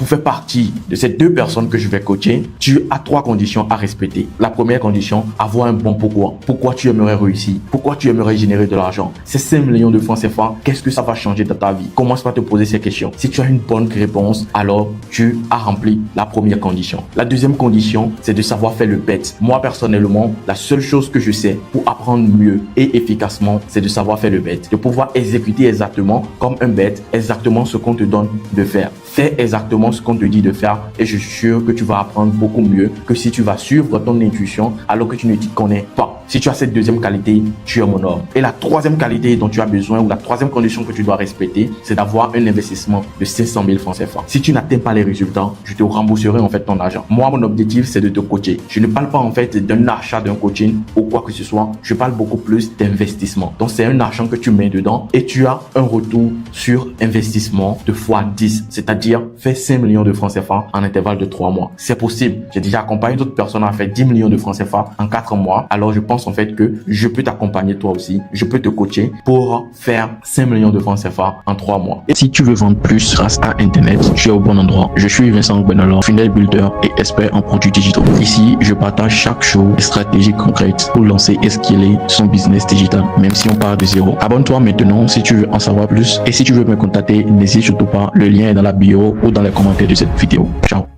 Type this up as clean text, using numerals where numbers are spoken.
pour faire partie de ces 2 personnes que je vais coacher, tu as 3 conditions à respecter. La première condition, avoir un bon pourquoi. Pourquoi tu aimerais réussir? Pourquoi tu aimerais générer de l'argent? Ces 5 millions de francs CFA, qu'est-ce que ça va changer dans ta vie? Commence par te poser ces questions. Si tu as une bonne réponse, alors tu as rempli la première condition. La deuxième condition, c'est de savoir faire le bet. Moi, personnellement, la seule chose que je sais pour apprendre mieux et efficacement, c'est de savoir faire le bet. De pouvoir exécuter exactement comme un bet, exactement ce qu'on te donne de faire. Fais exactement ce qu'on te dit de faire et je suis sûr que tu vas apprendre beaucoup mieux que si tu vas suivre ton intuition alors que tu ne t'y connais pas. Si tu as cette deuxième qualité, tu es mon homme. Et la troisième qualité dont tu as besoin ou la troisième condition que tu dois respecter, c'est d'avoir un investissement de 500 000 francs CFA. Si tu n'atteins pas les résultats, je te rembourserai en fait ton argent. Moi, mon objectif, c'est de te coacher. Je ne parle pas en fait d'un achat d'un coaching ou quoi que ce soit. Je parle beaucoup plus d'investissement. Donc, c'est un argent que tu mets dedans et tu as un retour sur investissement de x10. C'est-à-dire, fais 5 millions de francs CFA en intervalle de 3 mois. C'est possible. J'ai déjà accompagné d'autres personnes à faire 10 millions de francs CFA en 4 mois. Alors, je pense en fait que je peux t'accompagner toi aussi, je peux te coacher pour faire 5 millions de francs CFA en 3 mois. Et si tu veux vendre plus grâce à Internet, tu es au bon endroit. Je suis Vincent Benalor, funnel builder et expert en produits digitaux. Ici, je partage chaque jour des stratégies concrètes pour lancer et scaler son business digital, même si on part de zéro. Abonne-toi maintenant si tu veux en savoir plus et si tu veux me contacter, n'hésite surtout pas, le lien est dans la bio ou dans les commentaires de cette vidéo. Ciao.